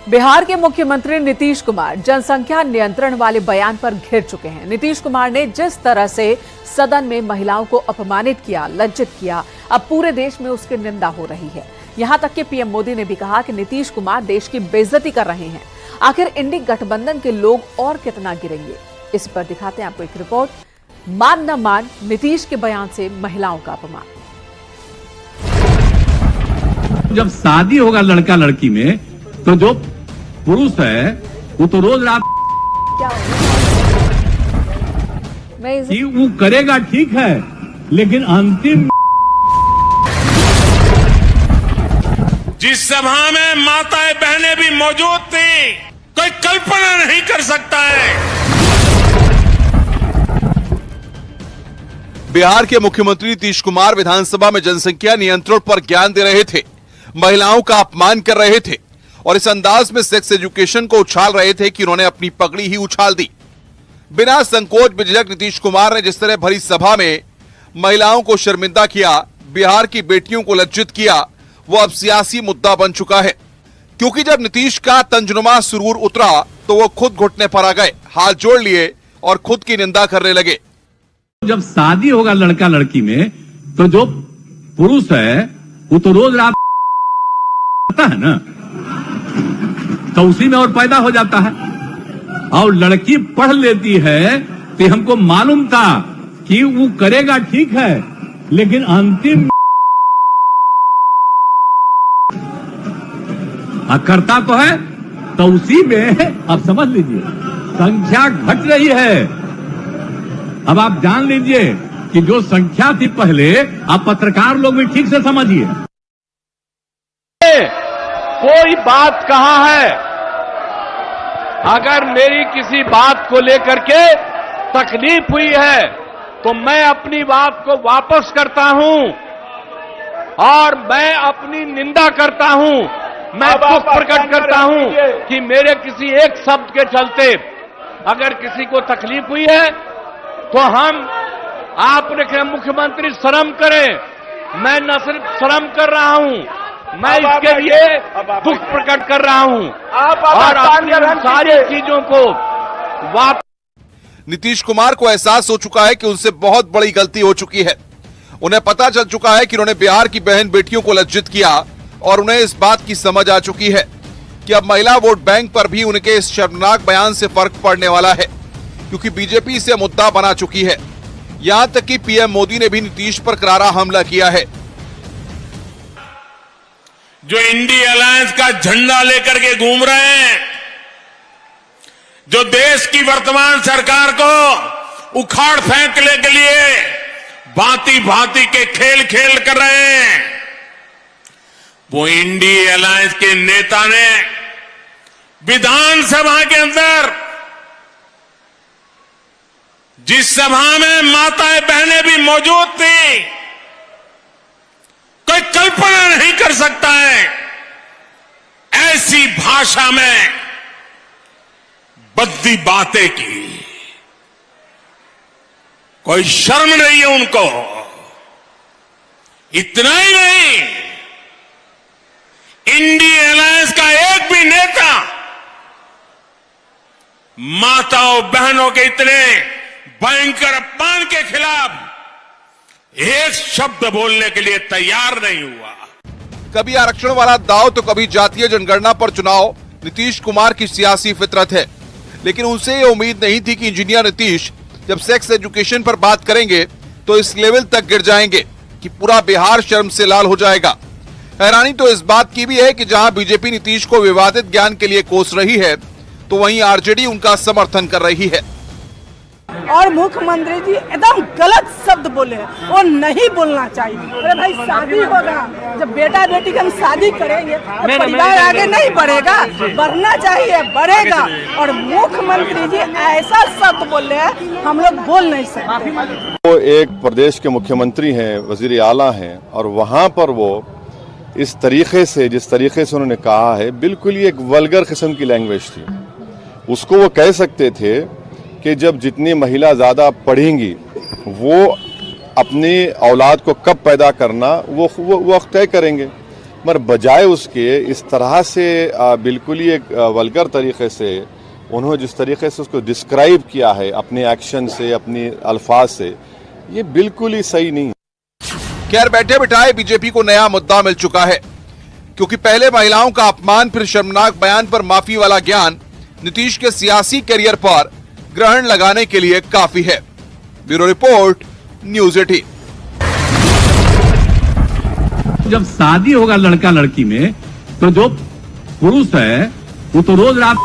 बिहार के मुख्यमंत्री नीतीश कुमार जनसंख्या नियंत्रण वाले बयान पर घिर चुके हैं। नीतीश कुमार ने जिस तरह से सदन में महिलाओं को अपमानित किया, लज्जित किया, अब पूरे देश में उसकी निंदा हो रही है। यहां तक कि पीएम मोदी ने भी कहा कि नीतीश कुमार देश की बेइज्जती कर रहे हैं। आखिर इंडी गठबंधन के लोग और कितना गिरेंगे, इस पर दिखाते हैं आपको एक रिपोर्ट। मान न मान, नीतीश के बयान से महिलाओं का अपमान। जब शादी होगा लड़का लड़की में, तो जो पुरुष है वो तो रोज रात कि वो करेगा, ठीक है, लेकिन अंतिम जिस सभा में माताएं बहनें भी मौजूद थी, कोई कल्पना नहीं कर सकता है। बिहार के मुख्यमंत्री नीतीश कुमार विधानसभा में जनसंख्या नियंत्रण पर ज्ञान दे रहे थे, महिलाओं का अपमान कर रहे थे और इस अंदाज में सेक्स एजुकेशन को उछाल रहे थे कि उन्होंने अपनी पगड़ी ही उछाल दी। बिना संकोच झिझक नीतीश कुमार ने जिस तरह भरी सभा में महिलाओं को शर्मिंदा किया, बिहार की बेटियों को लज्जित किया, वो अब सियासी मुद्दा बन चुका है। क्योंकि जब नीतीश का तंजनुमा सुरूर उतरा तो वो खुद घुटने पर आ गए, हाथ जोड़ लिए और खुद की निंदा करने लगे। जब शादी होगा लड़का लड़की में, तो जो पुरुष है वो तो रोज रात है ना, तो उसी में और पैदा हो जाता है। और लड़की पढ़ लेती है तो हमको मालूम था कि वो करेगा, ठीक है, लेकिन अंतिम करता तो है, तो उसी में अब समझ लीजिए संख्या घट रही है। अब आप जान लीजिए कि जो संख्या थी पहले, आप पत्रकार लोग भी ठीक से समझिए। कोई बात कहा है, अगर मेरी किसी बात को लेकर के तकलीफ हुई है तो मैं अपनी बात को वापस करता हूं और मैं अपनी निंदा करता हूं। मैं दुख प्रकट करता हूं कि मेरे किसी एक शब्द के चलते अगर किसी को तकलीफ हुई है तो आपने कहा मुख्यमंत्री शर्म करें। मैं न सिर्फ शर्म कर रहा हूं, मैं इसके लिए दुख प्रकट कर रहा हूं और अपनी सारी चीजों को नीतीश कुमार को एहसास हो चुका है कि उनसे बहुत बड़ी गलती हो चुकी है। उन्हें पता चल चुका है कि उन्होंने बिहार की बहन बेटियों को लज्जित किया और उन्हें इस बात की समझ आ चुकी है कि अब महिला वोट बैंक पर भी उनके इस शर्मनाक बयान से फर्क पड़ने वाला है, क्योंकि बीजेपी इसे मुद्दा बना चुकी है। यहां तक कि पीएम मोदी ने भी नीतीश पर करारा हमला किया है। जो इंडी अलायंस का झंडा लेकर के घूम रहे हैं, जो देश की वर्तमान सरकार को उखाड़ फेंकने के लिए भांति भांति के खेल खेल कर रहे हैं, वो इंडी अलायंस के नेता ने विधानसभा के अंदर, जिस सभा में माताएं बहनें भी मौजूद थी, कोई कल्पना नहीं कर सकता है, ऐसी भाषा में बद्दी बातें की। कोई शर्म नहीं है उनको। इतना ही नहीं, इंडी अलायंस का एक भी नेता माताओं बहनों के इतने भयंकर अपमान के खिलाफ एक शब्द बोलने के लिए तैयार नहीं हुआ। कभी आरक्षण वाला दाव तो कभी जातीय जनगणना पर चुनाव नीतीश कुमार की सियासी फितरत है। लेकिन उनसे ये उम्मीद नहीं थी कि इंजीनियर नीतीश जब सेक्स एजुकेशन पर बात करेंगे तो इस लेवल तक गिर जाएंगे कि पूरा बिहार शर्म से लाल हो जाएगा। हैरानी तो इस बात की भी है कि जहां बीजेपी नीतीश को विवादित ज्ञान के लिए कोस रही है, तो वहीं आरजेडी उनका समर्थन कर रही है। और मुख्यमंत्री जी एकदम गलत शब्द बोले हैं, वो नहीं बोलना चाहिए। अरे भाई, शादी होगा, जब बेटा बेटी की हम शादी करेंगे तो परिवार आगे नहीं बढ़ेगा, बढ़ना चाहिए, बढ़ेगा। और मुख्यमंत्री जी ऐसा शब्द बोले हैं, हम लोग बोल नहीं सकते। वो एक प्रदेश के मुख्यमंत्री हैं, वजीर आला हैं, और वहाँ पर वो इस तरीके से, जिस तरीके से उन्होंने कहा है, बिल्कुल ही एक वल्गर किस्म की लैंग्वेज थी। उसको वो कह सकते थे कि जब जितनी महिला ज़्यादा पढ़ेंगी, वो अपनी औलाद को कब पैदा करना वो वक्त तय करेंगे। मगर बजाय उसके इस तरह से बिल्कुल ही एक वल्गर तरीके से उन्होंने जिस तरीके से उसको डिस्क्राइब किया है अपने एक्शन से, अपने अल्फाज से, ये बिल्कुल ही सही नहीं है। खैर, बैठे बिठाए बीजेपी को नया मुद्दा मिल चुका है, क्योंकि पहले महिलाओं का अपमान, फिर शर्मनाक बयान पर माफी वाला ज्ञान नीतीश के सियासी करियर पर ग्रहण लगाने के लिए काफी है। Bureau report, news 18। जब शादी होगा लड़का लड़की में, तो जो पुरुष है वो तो रोज रात